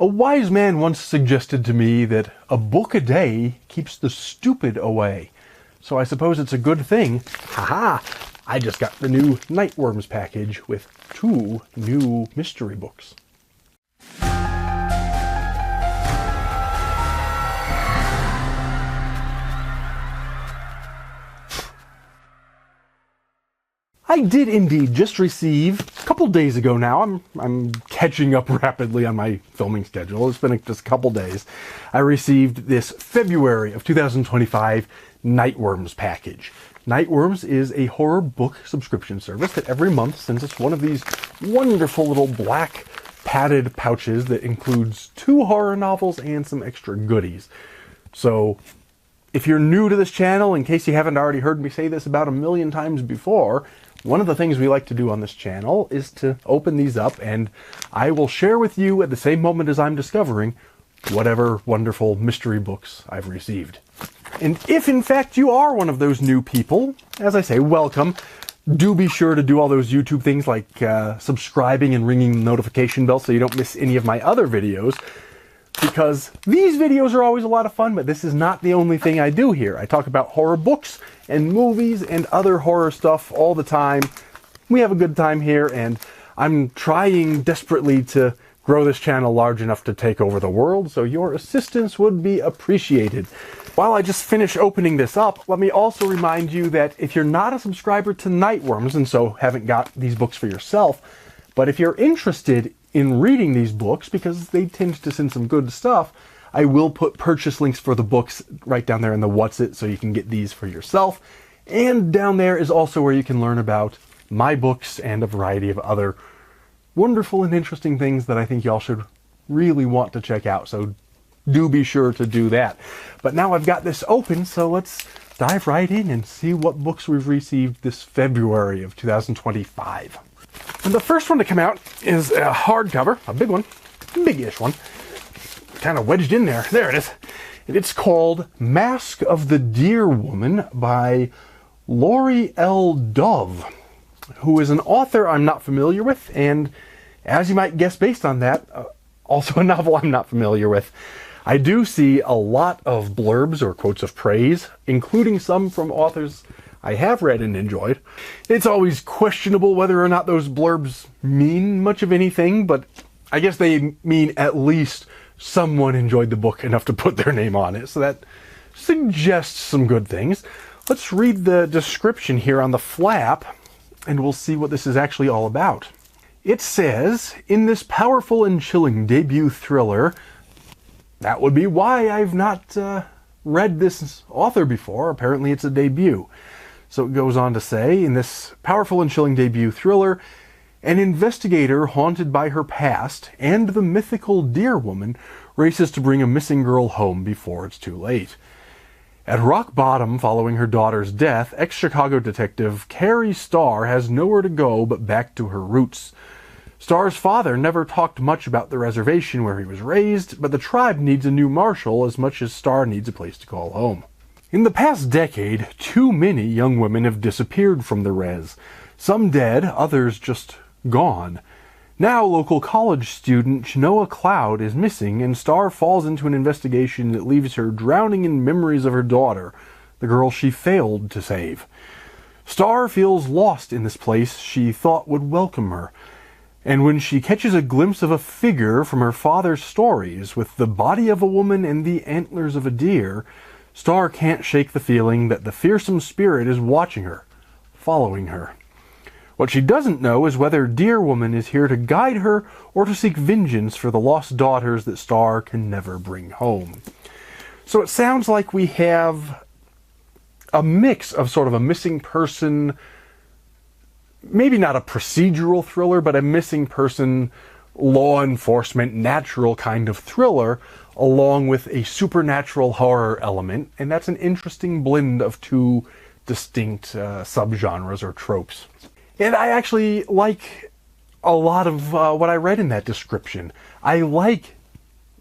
A wise man once suggested to me that a book a day keeps the stupid away. So I suppose it's a good thing. Haha! I just got the new Nightworms package with 2 new mystery books. I did indeed just receive, a couple days ago now, I'm catching up rapidly on my filming schedule, it's been just a couple days, I received this February of 2025 Nightworms package. Nightworms is a horror book subscription service that every month sends us one of these wonderful little black padded pouches that includes 2 horror novels and some extra goodies. So, if you're new to this channel, in case you haven't already heard me say this about 1,000,000 times before, one of the things we like to do on this channel is to open these up, and I will share with you at the same moment as I'm discovering whatever wonderful mystery books I've received. And if in fact you are one of those new people, as I say, welcome. Do be sure to do all those YouTube things like subscribing and ringing the notification bell so you don't miss any of my other videos. Because these videos are always a lot of fun, but this is not the only thing I do here. I talk about horror books and movies and other horror stuff all the time. We have a good time here, and I'm trying desperately to grow this channel large enough to take over the world, so your assistance would be appreciated. While I just finish opening this up, let me also remind you that if you're not a subscriber to Nightworms, and so haven't got these books for yourself, but if you're interested in reading these books, because they tend to send some good stuff, I will put purchase links for the books right down there in the What's It, so you can get these for yourself. And down there is also where you can learn about my books and a variety of other wonderful and interesting things that I think y'all should really want to check out. So do be sure to do that. But now I've got this open, so let's dive right in and see what books we've received this February of 2025. And the first one to come out is a hardcover, a big one, big-ish one, kind of wedged in there. There it is. And it's called Mask of the Deer Woman by Lori L. Dove, who is an author I'm not familiar with, and as you might guess based on that, also a novel I'm not familiar with. I do see a lot of blurbs or quotes of praise, including some from authors I have read and enjoyed. It's always questionable whether or not those blurbs mean much of anything, but I guess they mean at least someone enjoyed the book enough to put their name on it, so that suggests some good things. Let's read the description here on the flap, and we'll see what this is actually all about. It says, in this powerful and chilling debut thriller, that would be why I've not read this author before. Apparently it's a debut. So it goes on to say, in this powerful and chilling debut thriller, an investigator haunted by her past and the mythical deer woman races to bring a missing girl home before it's too late. At rock bottom following her daughter's death, ex-Chicago detective Carrie Starr has nowhere to go but back to her roots. Starr's father never talked much about the reservation where he was raised, but the tribe needs a new marshal as much as Starr needs a place to call home. In the past decade, too many young women have disappeared from the res. Some dead, others just gone. Now local college student Chenoa Cloud is missing, and Starr falls into an investigation that leaves her drowning in memories of her daughter, the girl she failed to save. Starr feels lost in this place she thought would welcome her, and when she catches a glimpse of a figure from her father's stories with the body of a woman and the antlers of a deer, Starr can't shake the feeling that the fearsome spirit is watching her, following her. What she doesn't know is whether Deer Woman is here to guide her or to seek vengeance for the lost daughters that Starr can never bring home. So it sounds like we have a mix of sort of a missing person, maybe not a procedural thriller, but a missing person, law enforcement, natural kind of thriller, along with a supernatural horror element, and that's an interesting blend of 2 distinct subgenres or tropes. And I actually like a lot of what I read in that description. I like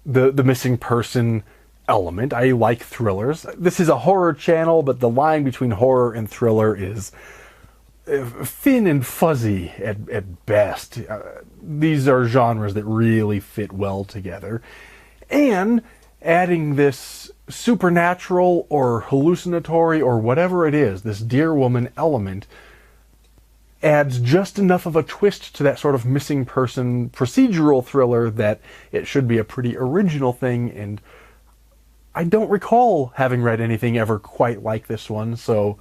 the missing person element. I like thrillers. This is a horror channel, but the line between horror and thriller is thin and fuzzy at best. These are genres that really fit well together. And adding this supernatural or hallucinatory or whatever it is, this Dear Woman element, adds just enough of a twist to that sort of missing person procedural thriller that it should be a pretty original thing, and I don't recall having read anything ever quite like this one, so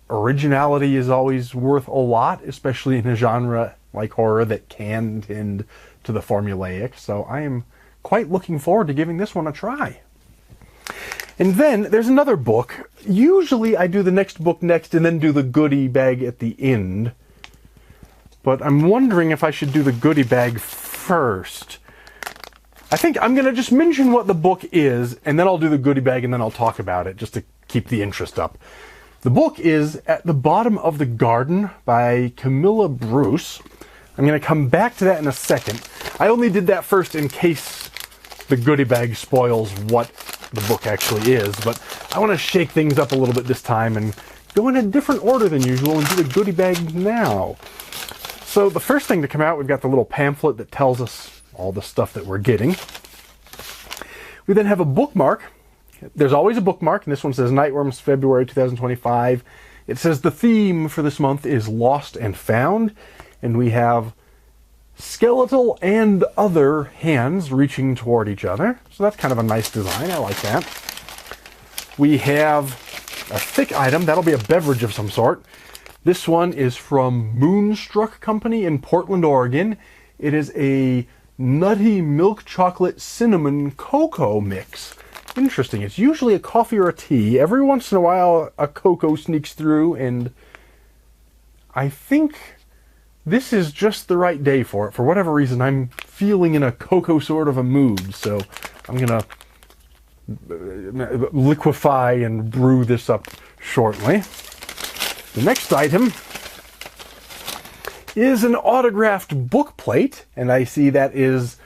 originality is always worth a lot, especially in a genre like horror that can tend to the formulaic, so I am quite looking forward to giving this one a try. And then there's another book. Usually I do the next book next and then do the goodie bag at the end, but I'm wondering if I should do the goodie bag first. I think I'm going to just mention what the book is, and then I'll do the goodie bag, and then I'll talk about it, just to keep the interest up. The book is At the Bottom of the Garden by Camilla Bruce. I'm going to come back to that in a second. I only did that first in case the goodie bag spoils what the book actually is, but I want to shake things up a little bit this time and go in a different order than usual and do the goodie bag now. So the first thing to come out, we've got the little pamphlet that tells us all the stuff that we're getting. We then have a bookmark. There's always a bookmark, and this one says Nightworms, February 2025. It says the theme for this month is Lost and Found, and we have skeletal and other hands reaching toward each other. So that's kind of a nice design. I like that. We have a thick item. That'll be a beverage of some sort. This one is from Moonstruck Company in Portland, Oregon. It is a nutty milk chocolate cinnamon cocoa mix. Interesting. It's usually a coffee or a tea. Every once in a while a cocoa sneaks through, and I think this is just the right day for it. For whatever reason, I'm feeling in a cocoa sort of a mood, so I'm going to liquefy and brew this up shortly. The next item is an autographed book plate, and I see that is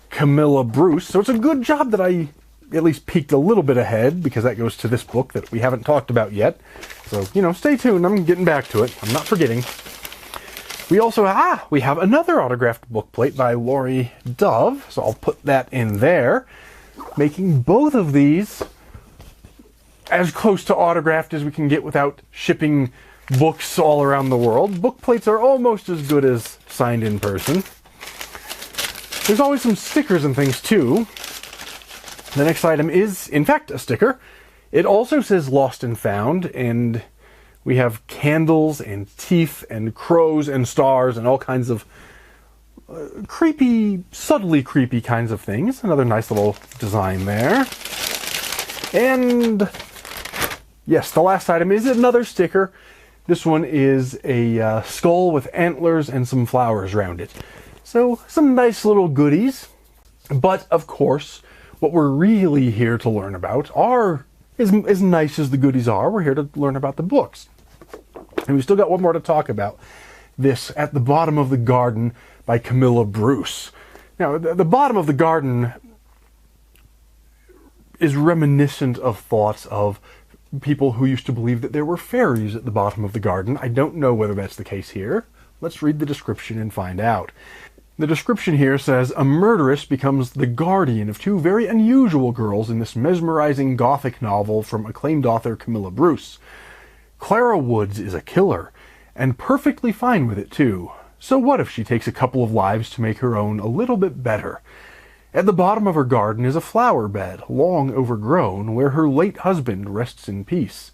Camilla Bruce, so it's a good job that I at least peeked a little bit ahead, because that goes to this book that we haven't talked about yet. So, stay tuned. I'm getting back to it. I'm not forgetting. We also, we have another autographed book plate by Lori Dove, so I'll put that in there, making both of these as close to autographed as we can get without shipping books all around the world. Book plates are almost as good as signed in person. There's always some stickers and things too. The next item is, in fact, a sticker. It also says Lost and Found, and we have candles and teeth and crows and stars and all kinds of creepy, subtly creepy kinds of things. Another nice little design there. And yes, the last item is another sticker. This one is a skull with antlers and some flowers around it. So some nice little goodies. But of course, what we're really here to learn about are, as nice as the goodies are, we're here to learn about the books. And we still got one more to talk about. This At the Bottom of the Garden by Camilla Bruce. Now, the Bottom of the Garden is reminiscent of thoughts of people who used to believe that there were fairies at the bottom of the garden. I don't know whether that's the case here. Let's read the description and find out. The description here says, a murderess becomes the guardian of two very unusual girls in this mesmerizing gothic novel from acclaimed author Camilla Bruce. Clara Woods is a killer, and perfectly fine with it too. So what if she takes a couple of lives to make her own a little bit better? At the bottom of her garden is a flower bed, long overgrown, where her late husband rests in peace.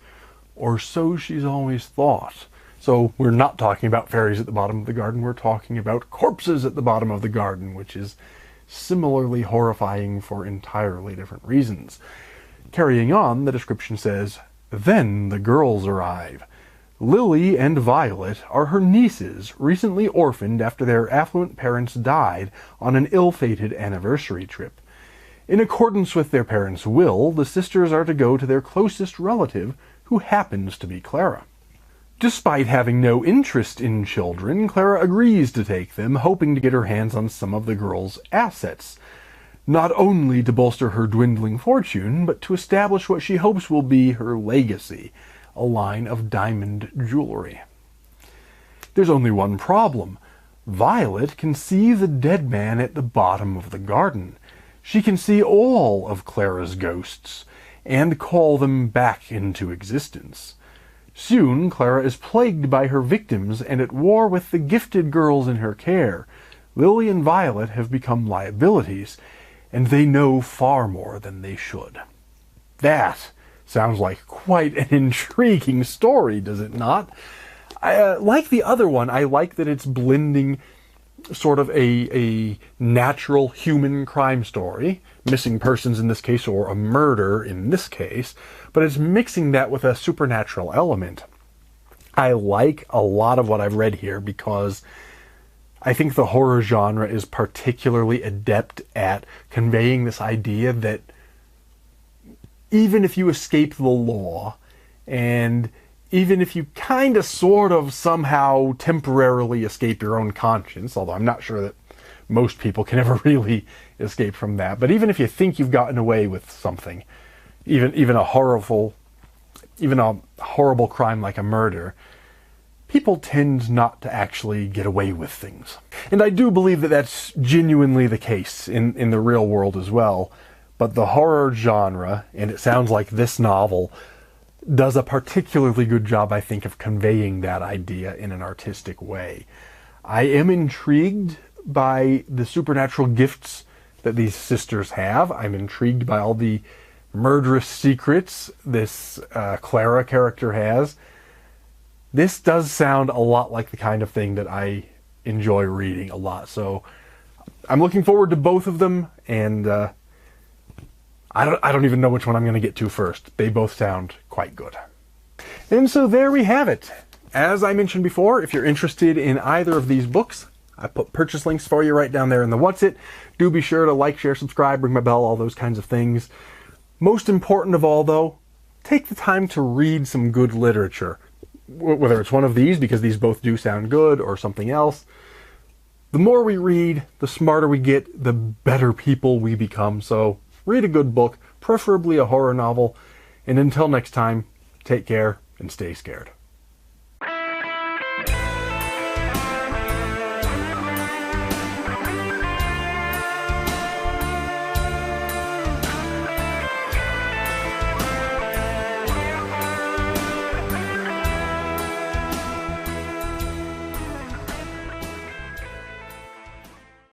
Or so she's always thought. So we're not talking about fairies at the bottom of the garden, we're talking about corpses at the bottom of the garden, which is similarly horrifying for entirely different reasons. Carrying on, the description says, then the girls arrive. Lily and Violet are her nieces, recently orphaned after their affluent parents died on an ill-fated anniversary trip. In accordance with their parents' will, the sisters are to go to their closest relative, who happens to be Clara. Despite having no interest in children, Clara agrees to take them, hoping to get her hands on some of the girls' assets. Not only to bolster her dwindling fortune, but to establish what she hopes will be her legacy, a line of diamond jewelry. There's only one problem. Violet can see the dead man at the bottom of the garden. She can see all of Clara's ghosts and call them back into existence. Soon, Clara is plagued by her victims and at war with the gifted girls in her care. Lily and Violet have become liabilities, and they know far more than they should. That sounds like quite an intriguing story, does it not? Like the other one, I like that it's blending sort of a natural human crime story, missing persons in this case, or a murder in this case, but it's mixing that with a supernatural element. I like a lot of what I've read here because I think the horror genre is particularly adept at conveying this idea that even if you escape the law, and even if you kind of sort of somehow temporarily escape your own conscience, although I'm not sure that most people can ever really escape from that, but even if you think you've gotten away with something, even a horrible crime like a murder, people tend not to actually get away with things. And I do believe that that's genuinely the case in the real world as well. But the horror genre, and it sounds like this novel, does a particularly good job, I think, of conveying that idea in an artistic way. I am intrigued by the supernatural gifts that these sisters have. I'm intrigued by all the murderous secrets this Clara character has. This does sound a lot like the kind of thing that I enjoy reading a lot. So I'm looking forward to both of them, and I don't even know which one I'm going to get to first. They both sound quite good. And so there we have it. As I mentioned before, if you're interested in either of these books, I put purchase links for you right down there in the What's It. Do be sure to like, share, subscribe, ring my bell, all those kinds of things. Most important of all, though, take the time to read some good literature. Whether it's one of these, because these both do sound good, or something else. The more we read, the smarter we get, the better people we become. So read a good book, preferably a horror novel. And until next time, take care and stay scared.